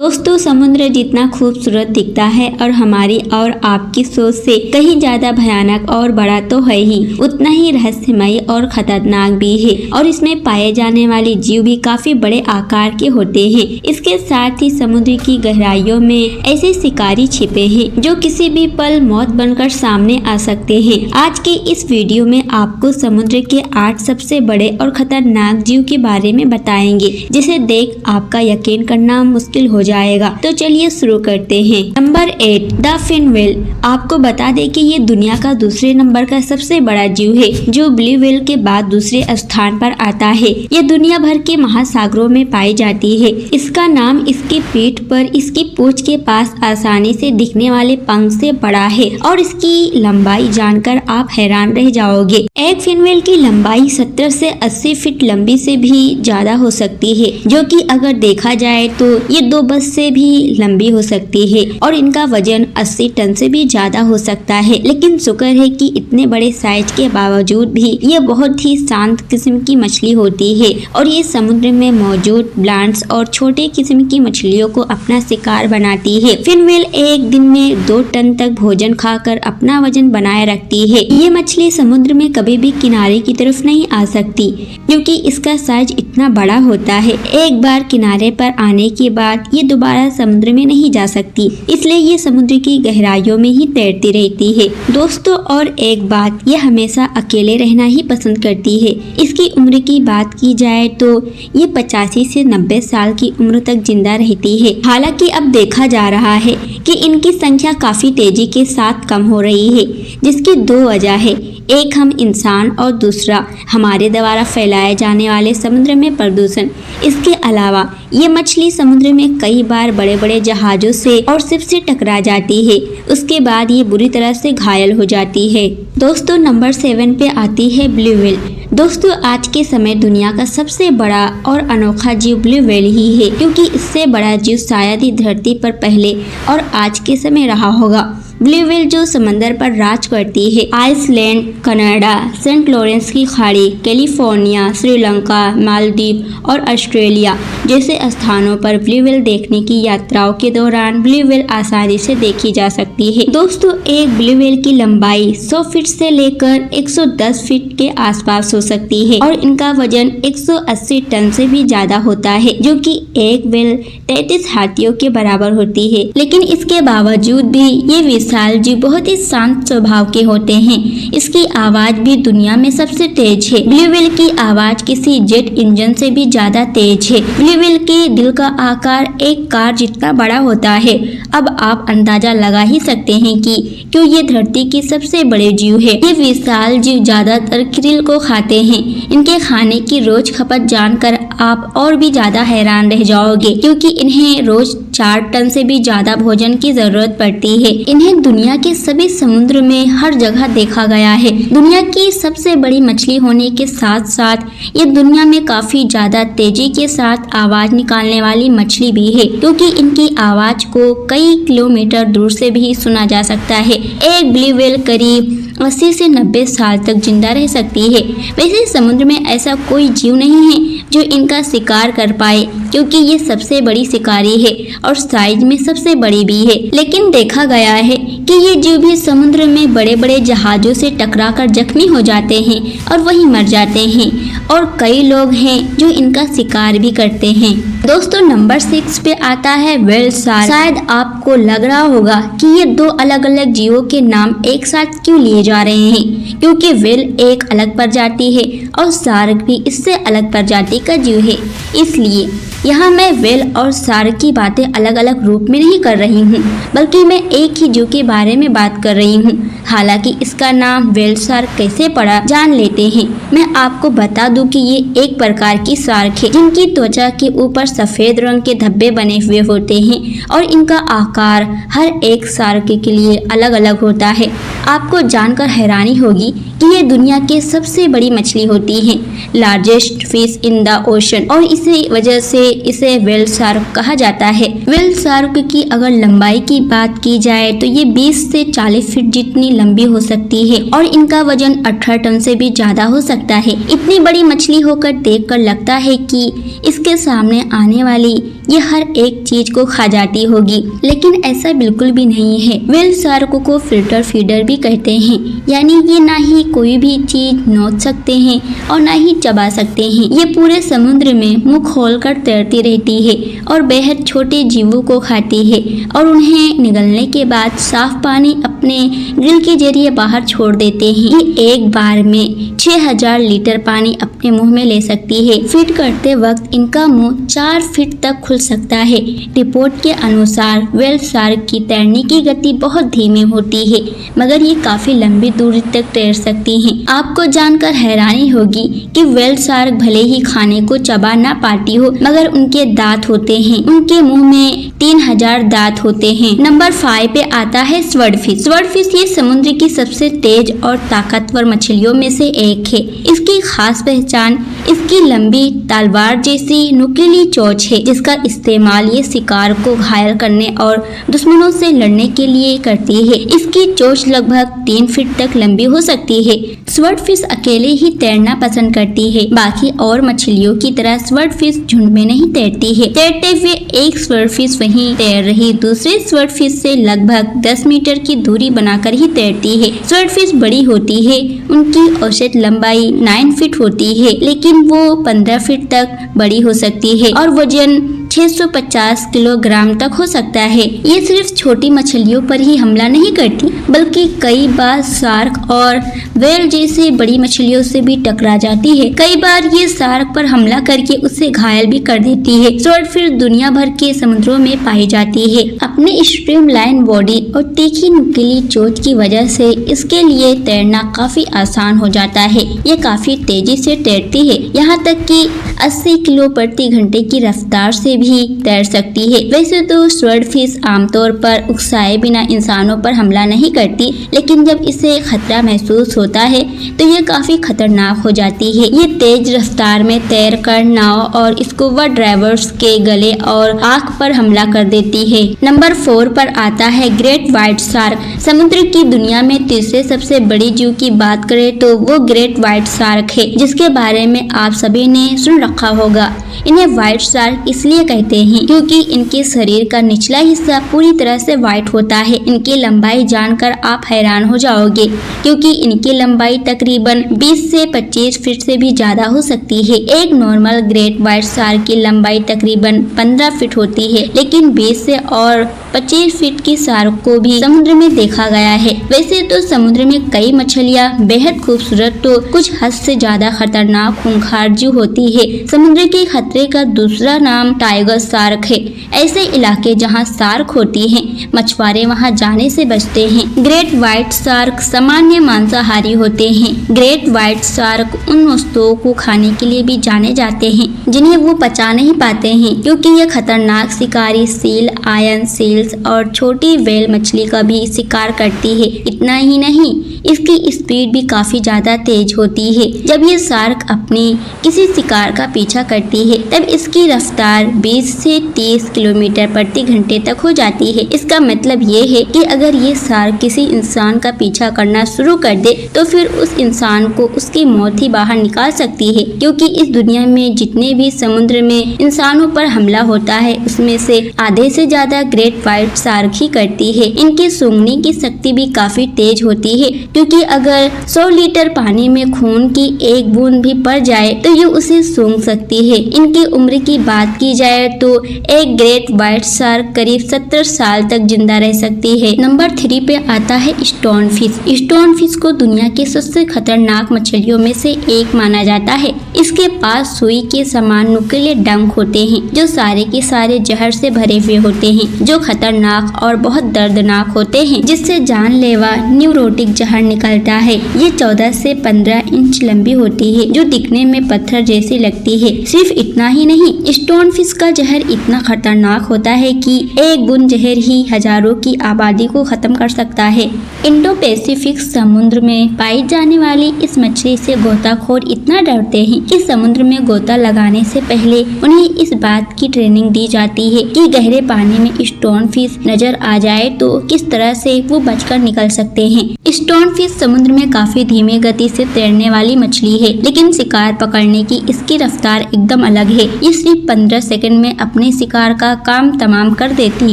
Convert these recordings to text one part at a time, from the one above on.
दोस्तों, समुद्र जितना खूबसूरत दिखता है और हमारी और आपकी सोच से कहीं ज्यादा भयानक और बड़ा तो है ही, उतना ही रहस्यमय और खतरनाक भी है। और इसमें पाए जाने वाले जीव भी काफी बड़े आकार के होते हैं। इसके साथ ही समुद्र की गहराइयों में ऐसे शिकारी छिपे हैं जो किसी भी पल मौत बनकर सामने आ सकते हैं। आज के इस वीडियो में आपको समुद्र के 8 सबसे बड़े और खतरनाक जीव के बारे में बताएंगे, जिसे देख आपका यकीन करना मुश्किल हो जाएगा। तो चलिए शुरू करते हैं। Number 8, the fin whale. आपको बता दें कि ये दुनिया का दूसरे नंबर का सबसे बड़ा जीव है, जो ब्लू व्हेल के बाद दूसरे स्थान पर आता है। ये दुनिया भर के महासागरों में पाई जाती है। इसका नाम इसकी पीठ पर इसकी पूंछ के पास आसानी से दिखने वाले पंख से बड़ा है और इसकी लंबाई जानकर आप हैरान रह जाओगे। एक फिन व्हेल की लंबाई 70 से 80 फीट लंबी से भी ज्यादा हो सकती है, जो कि अगर देखा जाए तो ये 2 बस से भी लंबी हो सकती है और इनका वजन 80 टन से भी ज्यादा हो सकता है। लेकिन शुक्र है कि इतने बड़े साइज के बावजूद भी ये बहुत ही शांत किस्म की मछली होती है और ये समुद्र में मौजूद प्लांट्स और छोटे किस्म की मछलियों को अपना शिकार बनाती है। फिन व्हेल एक दिन में 2 टन तक भोजन खाकर अपना वजन बनाए रखती है। ये मछली समुद्र में कभी भी किनारे की तरफ नहीं आ सकती, क्योंकि इसका साइज इतना बड़ा होता है। एक बार किनारे पर आने के बाद ये दोबारा समुद्र में नहीं जा सकती, इसलिए ये समुद्र की गहराइयों में ही तैरती रहती है। दोस्तों, और एक बात, ये हमेशा अकेले रहना ही पसंद करती है। इसकी उम्र की बात की जाए तो ये 85 से 90 साल की उम्र तक जिंदा रहती है। हालांकि अब देखा जा रहा है कि इनकी संख्या काफी तेजी के साथ कम हो रही है, जिसकी 2 वजह है। एक हम इंसान और दूसरा हमारे द्वारा फैलाए जाने वाले समुद्र में प्रदूषण। इसके अलावा ये मछली समुद्र में कई बार बड़े बड़े जहाजों से और शिप से टकरा जाती है। उसके बाद ये बुरी तरह से घायल हो जाती है। दोस्तों, नंबर 7 पे आती है ब्लू व्हेल। दोस्तों, आज के समय दुनिया का सबसे बड़ा और अनोखा जीव ब्लू व्हेल ही है, क्योंकि इससे बड़ा जीव शायद ही धरती पर पहले और आज के समय रहा होगा। ब्लू व्हेल जो समंदर पर राज करती है। आइसलैंड, कनाडा, सेंट लॉरेंस की खाड़ी, कैलिफोर्निया, श्रीलंका, मालदीव और ऑस्ट्रेलिया जैसे स्थानों पर ब्लू व्हेल देखने की यात्राओं के दौरान ब्लू व्हेल आसानी से देखी जा सकती है। दोस्तों, एक ब्लू व्हेल की लंबाई 100 फीट से लेकर 110 फीट के आसपास हो सकती है और इनका वजन 180 टन से भी ज्यादा होता है, जो कि एक व्हेल 33 हाथियों के बराबर होती है। लेकिन इसके बावजूद भी ये विशाल जीव बहुत ही शांत स्वभाव के होते हैं। इसकी आवाज भी दुनिया में सबसे तेज है। ब्लू व्हेल की आवाज किसी जेट इंजन से भी ज्यादा तेज है। ब्लू व्हेल के दिल का आकार एक कार जितना बड़ा होता है। अब आप अंदाजा लगा ही सकते हैं कि क्यों ये धरती की सबसे बड़े जीव है। ये विशाल जीव ज्यादातर krill को खाते हैं। इनके खाने की रोज खपत जानकर आप और भी ज्यादा हैरान रह जाओगे, क्योंकि इन्हें रोज 4 टन से भी ज्यादा भोजन की जरूरत पड़ती है। इन्हें दुनिया के सभी समुद्र में हर जगह देखा गया है। दुनिया की सबसे बड़ी मछली होने के साथ साथ ये दुनिया में काफी ज्यादा तेजी के साथ आवाज निकालने वाली मछली भी है, क्योंकि इनकी आवाज को कई किलोमीटर दूर से भी सुना जा सकता है। एक ब्लू व्हेल करीब 80 से 90 साल तक जिंदा रह सकती है। वैसे समुद्र में ऐसा कोई जीव नहीं है जो इनका शिकार कर पाए, क्योंकि ये सबसे बड़ी शिकारी है और साइज में सबसे बड़ी भी है। लेकिन देखा गया है कि ये जीव भी समुद्र में बड़े बड़े जहाजों से टकराकर जख्मी हो जाते हैं और वहीं मर जाते हैं, और कई लोग हैं जो इनका शिकार भी करते हैं। दोस्तों, नंबर 6 पे आता है व्हेल शार्क। शायद आपको लग रहा होगा कि ये 2 अलग अलग जीवों के नाम एक साथ क्यों लिए जा रहे हैं, क्योंकि व्हेल एक अलग प्रजाति है और शार्क भी इससे अलग प्रजाति का जीव है। इसलिए यहाँ मैं व्हेल और शार्क की बातें अलग अलग रूप में नहीं कर रही हूँ, बल्कि मैं एक ही जीव के बारे में बात कर रही हूँ। हालांकि इसका नाम व्हेल शार्क कैसे पड़ा, जान लेते हैं। मैं आपको बता दूं कि ये एक प्रकार की शार्क है, जिनकी त्वचा के ऊपर सफेद रंग के धब्बे बने हुए होते हैं और इनका आकार हर एक शार्क के लिए अलग अलग होता है। आपको जानकर हैरानी होगी कि ये दुनिया की सबसे बड़ी मछली होती है, largest fish in the ocean, और इसी वजह से इसे व्हेल शार्क कहा जाता है। व्हेल शार्क की अगर लंबाई की बात की जाए तो ये 20 से 40 फीट जितनी लंबी हो सकती है और इनका वजन 18 टन से भी ज्यादा हो सकता है। इतनी बड़ी मछली होकर देखकर लगता है कि इसके सामने आने वाली ये हर एक चीज को खा जाती होगी, लेकिन ऐसा बिल्कुल भी नहीं है। व्हेल शार्क को फिल्टर फीडर भी कहते हैं, यानी ये ना ही कोई भी चीज नोच सकते हैं और ना ही चबा सकते हैं। ये पूरे समुद्र में मुंह खोलकर तैरती रहती है और बेहद छोटे जीवों को खाती है और उन्हें निगलने के बाद साफ पानी अपने गिल के जरिए बाहर छोड़ देते हैं। ये एक बार में 6000 लीटर पानी अपने मुंह में ले सकती है। फीड करते वक्त इनका मुंह 4 फीट तक खुल सकता है। रिपोर्ट के अनुसार व्हेल शार्क की तैरने की गति बहुत धीमी होती है, मगर ये काफी लंबी दूरी तक तैर सकती हैं। आपको जानकर हैरानी होगी कि व्हेल शार्क भले ही खाने को चबा ना पाती हो, मगर उनके दांत होते हैं। उनके मुंह में 3000 दांत होते हैं। नंबर 5 पे आता है स्वॉर्डफिश। स्वॉर्डफिश ये समुद्र की सबसे तेज और ताकतवर मछलियों में से एक है। इसकी खास पहचान इसकी लंबी तलवार जैसी नुकीली चोंच है, जिसका इस्तेमाल ये शिकार को घायल करने और दुश्मनों से लड़ने के लिए करती है। इसकी चोंच लगभग 3 फीट तक लंबी हो सकती है। स्वॉर्डफिश अकेले ही तैरना पसंद करती है। बाकी और मछलियों की तरह स्वॉर्डफिश झुंड में नहीं तैरती है। तैरते हुए एक स्वॉर्डफिश वहीं तैर रही दूसरे स्वॉर्डफिश से लगभग 10 मीटर की दूरी बनाकर ही तैरती है। स्वॉर्डफिश बड़ी होती है। उनकी औसत लंबाई 9 फीट होती है, लेकिन वो 15 फीट तक बड़ी हो सकती है और वजन 650 किलोग्राम तक हो सकता है। ये सिर्फ छोटी मछलियों पर ही हमला नहीं करती, बल्कि कई बार शार्क और व्हेल जैसे बड़ी मछलियों से भी टकरा जाती है। कई बार ये शार्क पर हमला करके उसे घायल भी कर देती है। स्वॉर्डफिश दुनिया भर के समुद्रों में पाई जाती है। अपने स्ट्रीमलाइन बॉडी और तीखी नुकीली चोंच की वजह से इसके लिए तैरना काफी आसान हो जाता है। ये काफी तेजी से तैरती है, यहाँ तक कि 80 किलो प्रति घंटे की रफ्तार से भी तैर सकती है। वैसे तो स्वॉर्डफिश आमतौर पर उकसाए बिना इंसानों पर हमला नहीं करती, लेकिन जब इसे खतरा महसूस होता है तो ये काफी खतरनाक हो जाती है। ये तेज रफ्तार में तैरकर नाव और स्कूबा ड्राइवर्स के गले और आंख पर हमला कर देती है। नंबर 4 पर आता है ग्रेट व्हाइट शार्क। समुद्र की दुनिया में तीसरे सबसे बड़ी जीव की बात करें तो वो ग्रेट व्हाइट शार्क है, जिसके बारे में आप सभी ने सुन रखा होगा। इन्हें व्हाइट शार्क इसलिए कहते हैं क्योंकि इनके शरीर का निचला हिस्सा पूरी तरह से व्हाइट होता है। इनकी लंबाई जानकर आप हैरान हो जाओगे, क्योंकि इनकी लंबाई तकरीबन 20 से 25 फीट से भी ज्यादा हो सकती है। एक नॉर्मल ग्रेट व्हाइट शार्क की लंबाई तकरीबन 15 फीट होती है, लेकिन 20 से और 25 फीट की शार्क को भी समुद्र में देखा गया है। वैसे तो समुद्र में कई मछलियाँ बेहद खूबसूरत तो कुछ हद से ज्यादा खतरनाक खूंखार जीव होती है। समुद्र के खतरे का दूसरा नाम टाइगर शार्क है। ऐसे इलाके जहां शार्क होती हैं, मछुआरे वहां जाने से बचते हैं। ग्रेट व्हाइट शार्क सामान्य मांसाहारी होते हैं। ग्रेट व्हाइट शार्क उन वस्तुओं को खाने के लिए भी जाने जाते हैं जिन्हें वो पचा नहीं पाते हैं, क्योंकि ये खतरनाक शिकारी सील, आयरन सील्स और छोटी व्हेल मछली का भी शिकार करती है। इतना ही नहीं, इसकी स्पीड भी काफी ज्यादा तेज होती है। जब ये शार्क अपनी किसी शिकार का पीछा करती है, तब इसकी रफ्तार 20 से 30 किलोमीटर प्रति घंटे तक हो जाती है। इसका मतलब ये है कि अगर ये शार्क किसी इंसान का पीछा करना शुरू कर दे तो फिर उस इंसान को उसकी मौत ही बाहर निकाल सकती है, क्योंकि इस दुनिया में जितने भी समुद्र में इंसानों पर हमला होता है उसमें से आधे से ज्यादा ग्रेट व्हाइट शार्क ही करती है। इनकी सूंघने की शक्ति भी काफी तेज होती है, क्योंकि अगर 100 लीटर पानी में खून की एक बूंद भी पड़ जाए तो ये उसे सूंघ सकती है। इनकी उम्र की बात की जाए तो एक ग्रेट व्हाइट शार्क करीब 70 साल तक जिंदा रह सकती है। नंबर 3 पे आता है स्टोन फिश। स्टोन फिश को दुनिया के सबसे खतरनाक मछलियों में से एक माना जाता है। इसके पास सुई के समान नुकीले डंक होते हैं, जो सारे के सारे जहर से भरे हुए होते हैं, जो खतरनाक और बहुत दर्दनाक होते हैं, जिससे जानलेवा न्यूरोटिक जहर निकलता है। ये 14 से 15 इंच लंबी होती है, जो दिखने में पत्थर जैसी लगती है। सिर्फ इतना ही नहीं, स्टोन फिश का जहर इतना खतरनाक होता है कि एक बूंद जहर ही हजारों की आबादी को खत्म कर सकता है। इंडो पैसिफिक समुद्र में पाई जाने वाली इस मछली से गोताखोर इतना डरते हैं कि समुद्र में गोता लगाने से पहले उन्हें इस बात की ट्रेनिंग दी जाती है कि गहरे पानी में स्टोन फिश नजर आ जाए तो किस तरह से वो बचकर निकल सकते हैं। स्टोन फिश समुद्र में काफी धीमी गति से तैरने वाली मछली है, लेकिन शिकार पकड़ने की इसकी रफ्तार एकदम अलग है। ये सिर्फ 15 सेकंड सेकंड में अपने शिकार का काम तमाम कर देती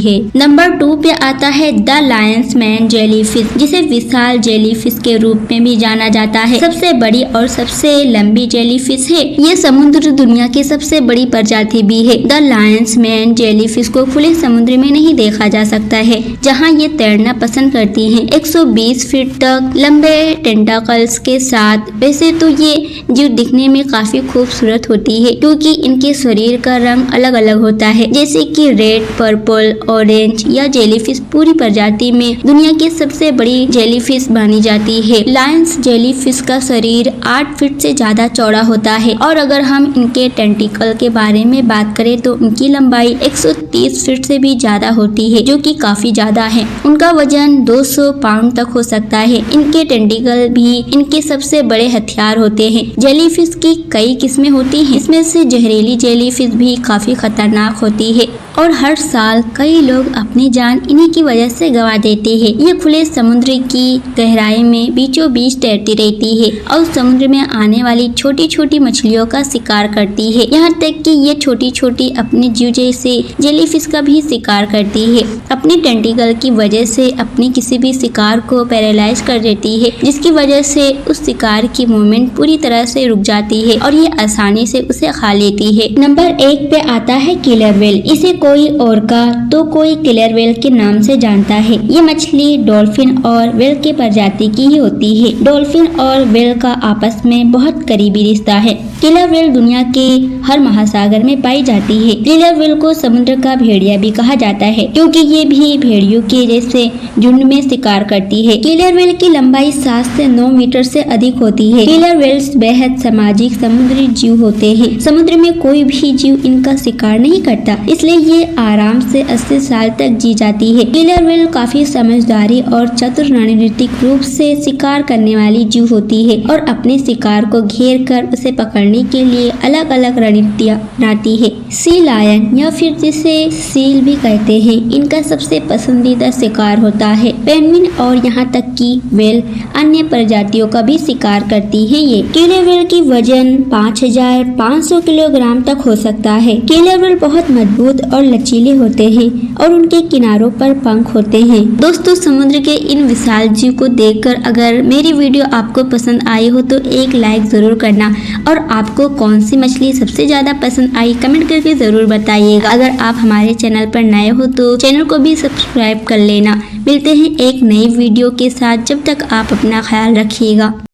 है। नंबर 2 पे आता है द लायंस मैन जेलीफिश, जिसे विशाल जेलीफिश के रूप में भी जाना जाता है। सबसे बड़ी और सबसे लंबी जेलीफिश है। ये समुद्र दुनिया की सबसे बड़ी प्रजाति भी है। द लायंस मैन जेलीफिश को खुले समुद्र में नहीं देखा जा सकता है, जहाँ ये तैरना पसंद करती हैं। 120 फीट तक लंबे टेंटाकल्स के साथ। वैसे तो ये जीव दिखने में काफी खूबसूरत होती है, क्योंकि इनके शरीर का रंग अलग अलग होता है, जैसे कि रेड, पर्पल, ऑरेंज। या जेलीफिश पूरी प्रजाति में दुनिया की सबसे बड़ी जेलीफिश मानी जाती है। लायंस जेलीफिश का शरीर 8 फीट से ज्यादा चौड़ा होता है, और अगर हम इनके टेंटिकल के बारे में बात करें तो उनकी लंबाई 130 फीट से भी ज्यादा होती है, जो कि काफी ज्यादा है। उनका वजन 200 पाउंड तक हो सकता है। इनके टेंटिकल भी इनके सबसे बड़े हथियार होते हैं। जेलीफिश की कई किस्में होती हैं, इसमें से जहरीली जेलीफिश भी काफी खतरनाक होती है, और हर साल कई लोग अपनी जान इन्हीं की वजह से गंवा देते हैं। ये खुले समुद्र की गहराई में बीचों बीच तैरती रहती है और समुद्र में आने वाली छोटी छोटी मछलियों का शिकार करती है। यहाँ तक कि ये छोटी छोटी अपने जीव जैसे जेलीफिश का भी शिकार करती है। अपनी टेंटिकल की वजह से अपनी किसी भी शिकार को पैरालाइज कर देती है, जिसकी वजह से उस शिकार की मूवमेंट पूरी तरह से रुक जाती है और ये आसानी से उसे खा लेती है। नंबर 1 पे आता है किलर व्हेल। इसे कोई ओरका तो कोई किलर व्हेल के नाम से जानता है। ये मछली डॉल्फिन और व्हेल के प्रजाति की ही होती है। डॉल्फिन और व्हेल का आपस में बहुत करीबी रिश्ता है। किलर व्हेल दुनिया के हर महासागर में पाई जाती है। किलर व्हेल को समुद्र का भेड़िया भी कहा जाता है, क्योंकि ये भी भेड़ियों के जैसे झुंड में शिकार करती है। किलर व्हेल की लंबाई 7 से 9 मीटर से अधिक होती है। किलर व्हेल्स बेहद सामाजिक समुद्री जीव होते हैं। समुद्र में कोई भी जीव इनका शिकार नहीं करता, इसलिए ये आराम से 80 साल तक जी जाती है। किलर व्हेल काफी समझदारी और चतुर रणनीतिक रूप से शिकार करने वाली जीव होती है, और अपने शिकार को घेर कर उसे पकड़ने के लिए अलग अलग रणनीतियाँ अपनाती है। सी लायन या फिर जिसे सील भी कहते हैं, इनका सबसे पसंदीदा शिकार होता है। पेंगुइन और यहाँ तक कि व्हेल अन्य प्रजातियों का भी शिकार करती है। ये किलर व्हेल की वजन 5500 किलोग्राम तक हो सकता है। किलर व्हेल बहुत मजबूत और लचीले होते हैं, और उनके किनारों पर पंख होते हैं। दोस्तों, समुद्र के इन विशाल जीव को देखकर अगर मेरी वीडियो आपको पसंद आई हो तो एक लाइक जरूर करना, और आपको कौन सी मछली सबसे ज्यादा पसंद आई कमेंट करके जरूर बताइएगा। अगर आप हमारे चैनल पर नए हो तो चैनल को भी सब्सक्राइब कर लेना। मिलते हैं एक नई वीडियो के साथ, जब तक आप अपना ख्याल रखिएगा।